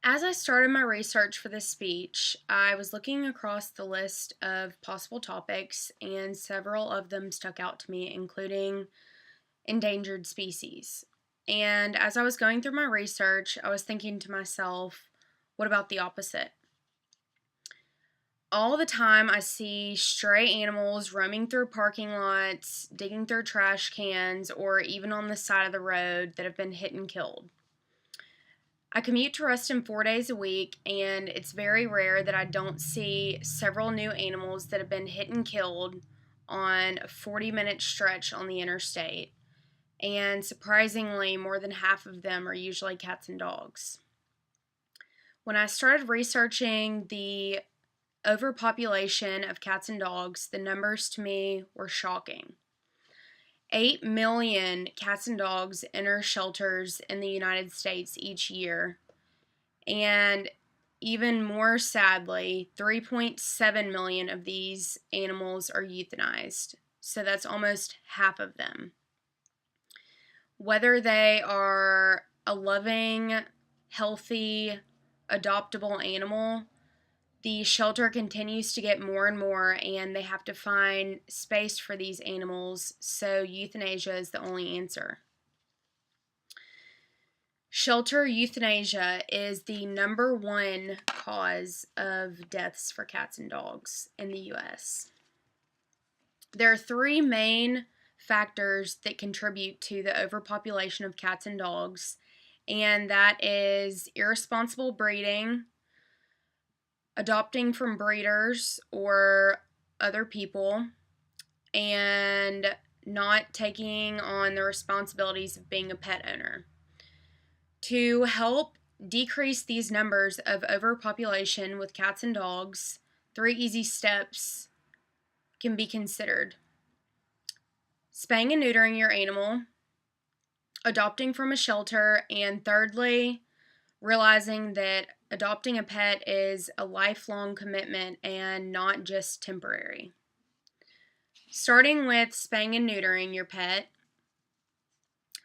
As I started my research for this speech, I was looking across the list of possible topics, and several of them stuck out to me, including endangered species. And as I was going through my research, I was thinking to myself, what about the opposite? All the time, I see stray animals roaming through parking lots, digging through trash cans, or even on the side of the road that have been hit and killed. I commute to Ruston 4 days a week, and it's very rare that I don't see several new animals that have been hit and killed on a 40-minute stretch on the interstate. And surprisingly, more than half of them are usually cats and dogs. When I started researching the overpopulation of cats and dogs, the numbers to me were shocking. 8 million cats and dogs enter shelters in the United States each year, and even more sadly, 3.7 million of these animals are euthanized. So that's almost half of them. Whether they are a loving, healthy, adoptable animal, the shelter continues to get more and more, and they have to find space for these animals, so euthanasia is the only answer. Shelter euthanasia is the number one cause of deaths for cats and dogs in the U.S. There are three main factors that contribute to the overpopulation of cats and dogs, and that is irresponsible breeding, adopting from breeders or other people, and not taking on the responsibilities of being a pet owner. To help decrease these numbers of overpopulation with cats and dogs, 3 easy steps can be considered: spaying and neutering your animal, adopting from a shelter, and thirdly, realizing that adopting a pet is a lifelong commitment and not just temporary. Starting with spaying and neutering your pet,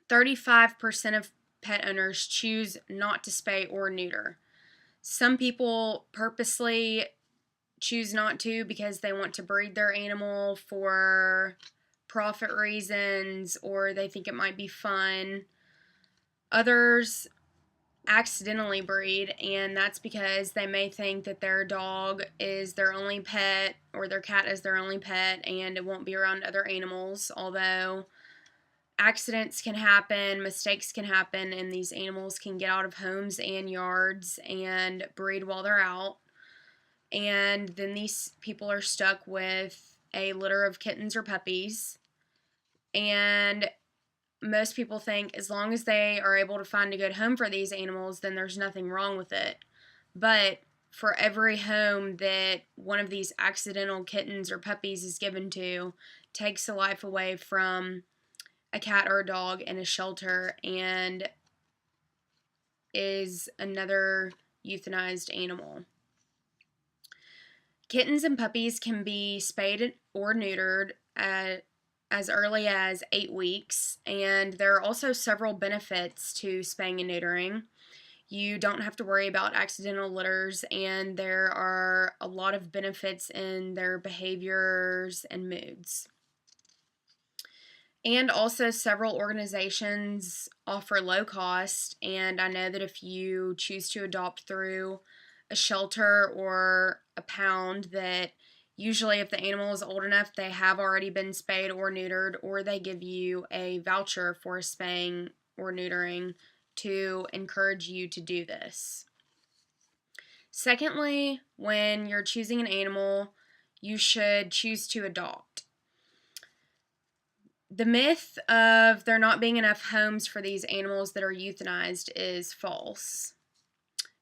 35% of pet owners choose not to spay or neuter. Some people purposely choose not to because they want to breed their animal for profit reasons or they think it might be fun. Others accidentally breed, and that's because they may think that their dog is their only pet or their cat is their only pet and it won't be around other animals, although accidents can happen, mistakes can happen, and these animals can get out of homes and yards and breed while they're out. And then these people are stuck with a litter of kittens or puppies. And most people think as long as they are able to find a good home for these animals, then there's nothing wrong with it. But for every home that one of these accidental kittens or puppies is given to, takes the life away from a cat or a dog in a shelter and is another euthanized animal. Kittens and puppies can be spayed or neutered as early as 8 weeks, and there are also several benefits to spaying and neutering. You don't have to worry about accidental litters, and there are a lot of benefits in their behaviors and moods. And also, several organizations offer low cost, and I know that if you choose to adopt through a shelter or a pound, that usually if the animal is old enough, they have already been spayed or neutered, or they give you a voucher for spaying or neutering to encourage you to do this. Secondly, when you're choosing an animal, you should choose to adopt. The myth of there not being enough homes for these animals that are euthanized is false.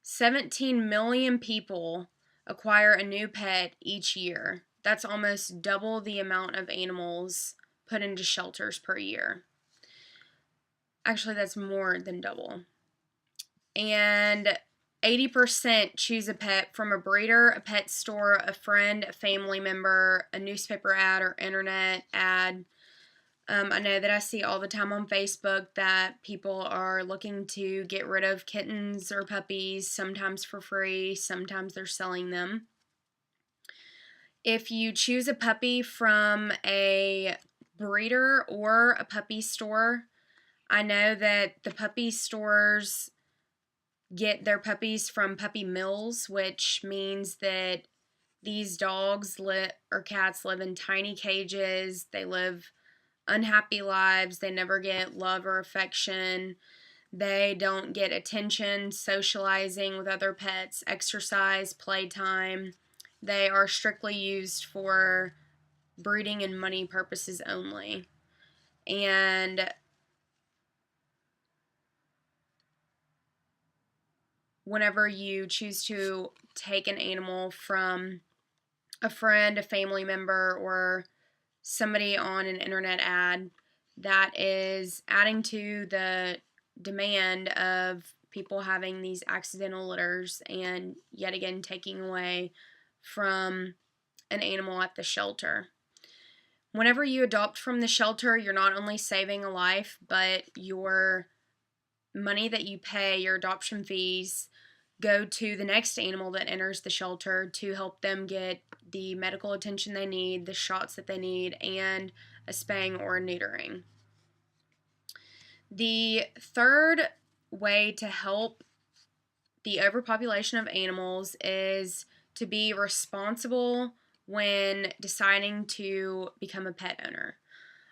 17 million people acquire a new pet each year. That's almost double the amount of animals put into shelters per year. Actually, that's more than double. And 80% choose a pet from a breeder, a pet store, a friend, a family member, a newspaper ad or internet ad, I know that I see all the time on Facebook that people are looking to get rid of kittens or puppies, sometimes for free, sometimes they're selling them. If you choose a puppy from a breeder or a puppy store, I know that the puppy stores get their puppies from puppy mills, which means that these dogs or cats live in tiny cages. They live unhappy lives. They never get love or affection. They don't get attention, socializing with other pets, exercise, playtime. They are strictly used for breeding and money purposes only. And whenever you choose to take an animal from a friend, a family member, or somebody on an internet ad, that is adding to the demand of people having these accidental litters and yet again taking away from an animal at the shelter. Whenever you adopt from the shelter, you're not only saving a life, but your money that you pay, your adoption fees, go to the next animal that enters the shelter to help them get the medical attention they need, the shots that they need, and a spaying or a neutering. The third way to help the overpopulation of animals is to be responsible when deciding to become a pet owner.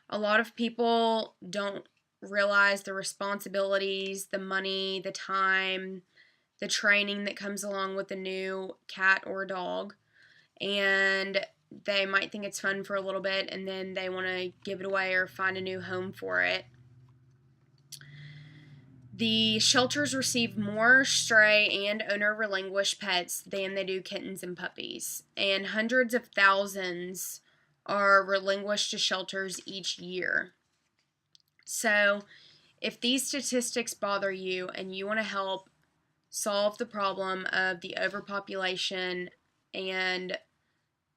A lot of people don't realize the responsibilities, the money, the time, the training that comes along with a new cat or dog, and they might think it's fun for a little bit and then they want to give it away or find a new home for it. The shelters receive more stray and owner relinquished pets than they do kittens and puppies, and hundreds of thousands are relinquished to shelters each year. So, if these statistics bother you and you want to help solve the problem of the overpopulation and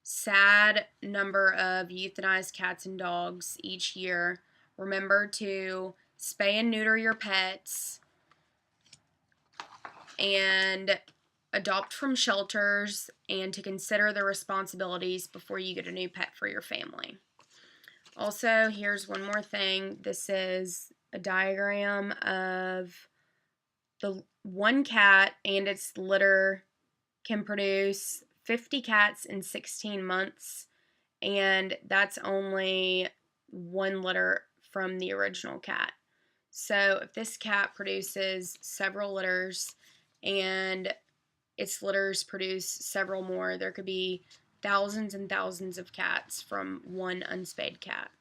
sad number of euthanized cats and dogs each year, remember to spay and neuter your pets and adopt from shelters, and to consider the responsibilities before you get a new pet for your family. Also, here's one more thing. This is a diagram of the one cat and its litter can produce 50 cats in 16 months, and that's only one litter from the original cat. So if this cat produces several litters and its litters produce several more, there could be thousands and thousands of cats from one unspayed cat.